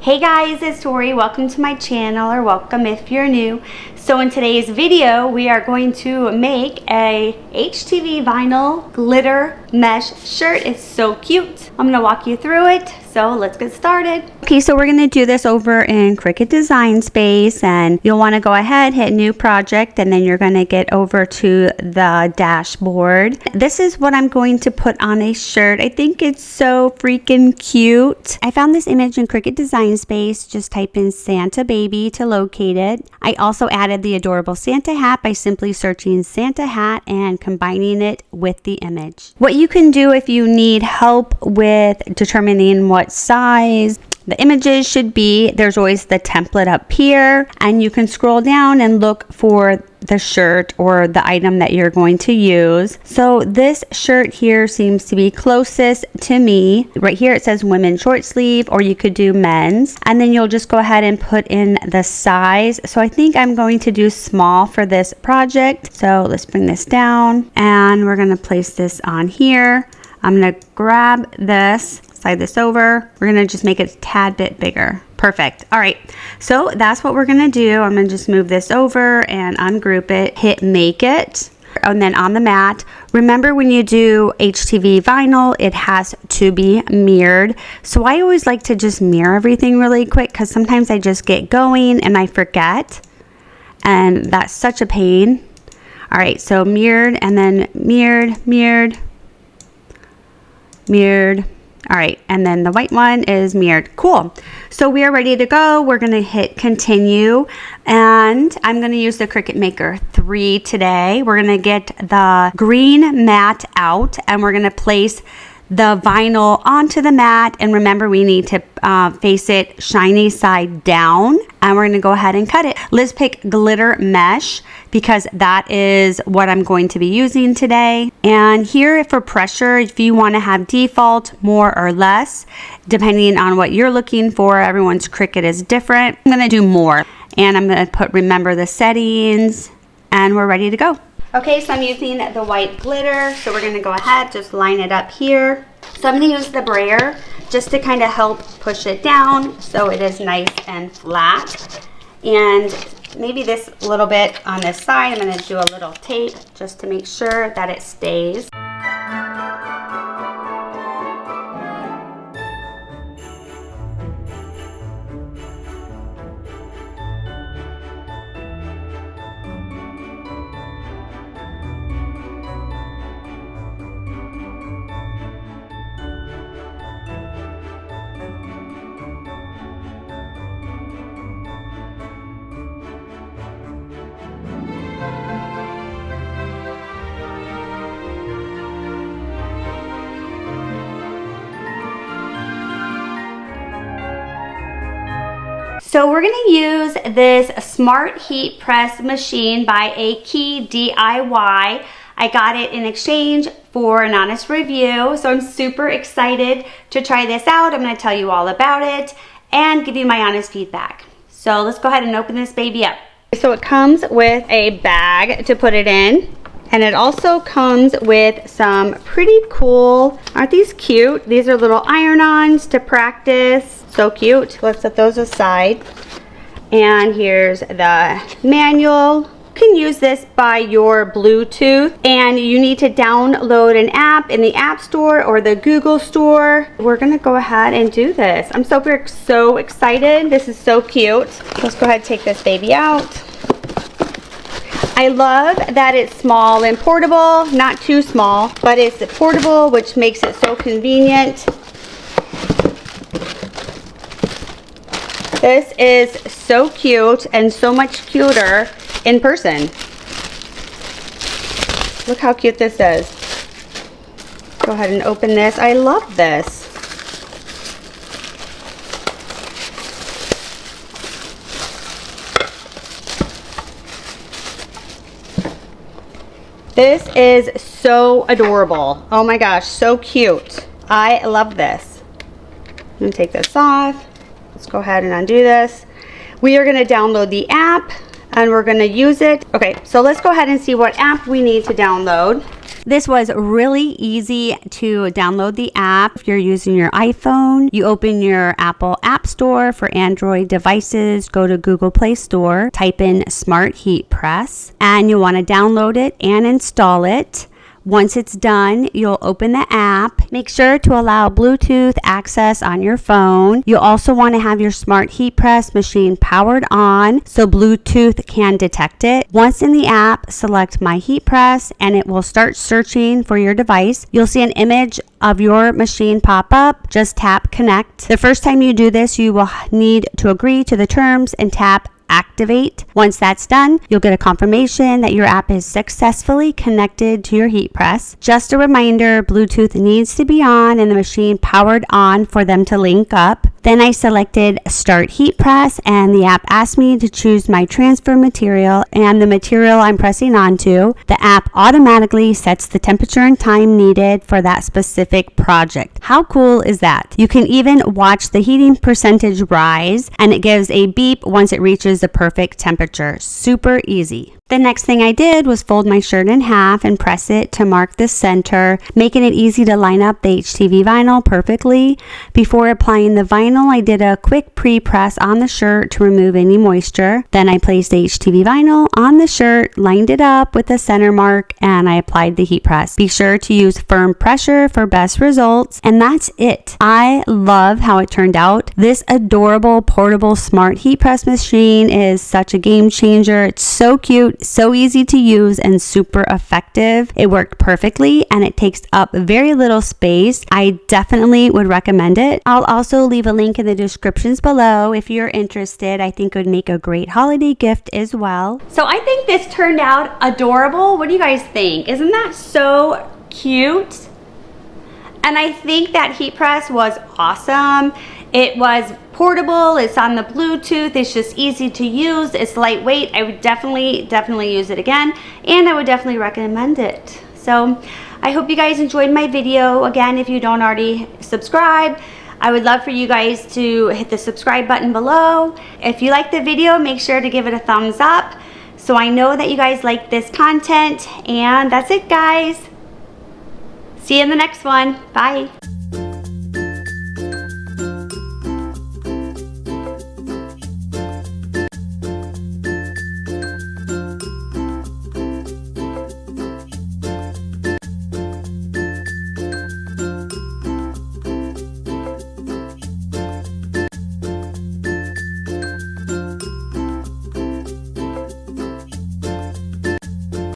Hey guys, it's Tori. Welcome to my channel, or welcome if you're new. So in today's video, we are going to make a HTV vinyl glitter mesh shirt. It's so cute. I'm gonna walk you through it. So let's get started. Okay, so we're gonna do this over in Cricut Design Space, and you'll wanna go ahead, hit new project, and then you're gonna get over to the dashboard. This is what I'm going to put on a shirt. I think it's so freaking cute. I found this image in Cricut Design Space. Just type in Santa Baby to locate it. I also added the adorable Santa hat by simply searching Santa hat and combining it with the image. What you can do if you need help with determining what size the images should be, there's always the template up here, and you can scroll down and look for the shirt or the item that you're going to use. So this shirt here seems to be closest to me. Right here it says women's short sleeve, or you could do men's, and then you'll just go ahead and put in the size. So I think I'm going to do small for this project. So let's bring this down, and we're going to place this on here. I'm going to grab this, slide this over. We're going to just make it a tad bit bigger. Perfect. All right, so that's what we're going to do. I'm going to just move this over and ungroup it, hit make it, and then on the mat, remember when you do HTV vinyl, it has to be mirrored. So I always like to just mirror everything really quick, because sometimes I just get going and I forget, and that's such a pain. All right, so mirrored, and then mirrored, mirrored, mirrored. All right, and then the white one is mirrored. Cool. So we are ready to go. We're going to hit continue, and I'm going to use the Cricut Maker 3 today. We're going to get the green mat out, and we're going to place the vinyl onto the mat. And remember, we need to face it shiny side down, and we're going to go ahead and cut it. Let's pick glitter mesh, because that is what I'm going to be using today. And here for pressure, if you want to have default, more or less, depending on what you're looking for, everyone's Cricut is different. I'm going to do more, and I'm going to put remember the settings, and we're ready to go. Okay, so I'm using the white glitter, so we're going to go ahead, just line it up here. So I'm going to use the brayer just to kind of help push it down so it is nice and flat. And maybe this little bit on this side, I'm going to do a little tape just to make sure that it stays. So we're going to use this Smart Heat Press machine by AKEYDY. I got it in exchange for an honest review, so I'm super excited to try this out. I'm going to tell you all about it and give you my honest feedback. So let's go ahead and open this baby up. So it comes with a bag to put it in, and it also comes with some pretty cool, aren't these cute? These are little iron-ons to practice. So cute. Let's set those aside. And here's the manual. You can use this by your Bluetooth, and you need to download an app in the App Store or the Google Store. We're gonna go ahead and do this. I'm so excited. This is so cute. Let's go ahead and take this baby out. I love that it's small and portable, not too small, but it's portable, which makes it so convenient. This is so cute, and so much cuter in person. Look how cute this is. Go ahead and open this. I love this. This is so adorable. Oh my gosh, so cute. I love this. I'm gonna take this off. Let's go ahead and undo this. We are going to download the app, and we're going to use it. Okay, so let's go ahead and see what app we need to download. This was really easy to download the app. If you're using your iPhone, you open your Apple App Store. For Android devices, go to Google Play Store, type in Smart Heat Press, and you'll want to download it and install it. Once it's done, you'll open the app. Make sure to allow Bluetooth access on your phone. You'll also want to have your Smart Heat Press machine powered on so Bluetooth can detect it. Once in the app, select My Heat Press and it will start searching for your device. You'll see an image of your machine pop up. Just tap Connect. The first time you do this, you will need to agree to the terms and tap Activate. Once that's done, you'll get a confirmation that your app is successfully connected to your heat press. Just a reminder, Bluetooth needs to be on and the machine powered on for them to link up. Then I selected Start Heat Press and the app asked me to choose my transfer material and the material I'm pressing onto. The app automatically sets the temperature and time needed for that specific project. How cool is that? You can even watch the heating percentage rise and it gives a beep once it reaches the perfect temperature. Super easy. The next thing I did was fold my shirt in half and press it to mark the center, making it easy to line up the HTV vinyl perfectly. Before applying the vinyl, I did a quick pre-press on the shirt to remove any moisture. Then I placed the HTV vinyl on the shirt, lined it up with the center mark, and I applied the heat press. Be sure to use firm pressure for best results, and that's it. I love how it turned out. This adorable portable smart heat press machine is such a game changer. It's so cute, so easy to use, and super effective. It worked perfectly and it takes up very little space. I definitely would recommend it. I'll also leave a link in the descriptions below if you're interested. I think it would make a great holiday gift as well. So I think this turned out adorable. What do you guys think? Isn't that so cute? And I think that heat press was awesome. It was portable, it's on the Bluetooth, it's just easy to use, it's lightweight. I would definitely use it again, and I would definitely recommend it. So I hope you guys enjoyed my video. Again, if you don't already subscribe, I would love for you guys to hit the subscribe button below. If you like the video, make sure to give it a thumbs up so I know that you guys like this content. And that's it, guys. See you in the next one. Bye.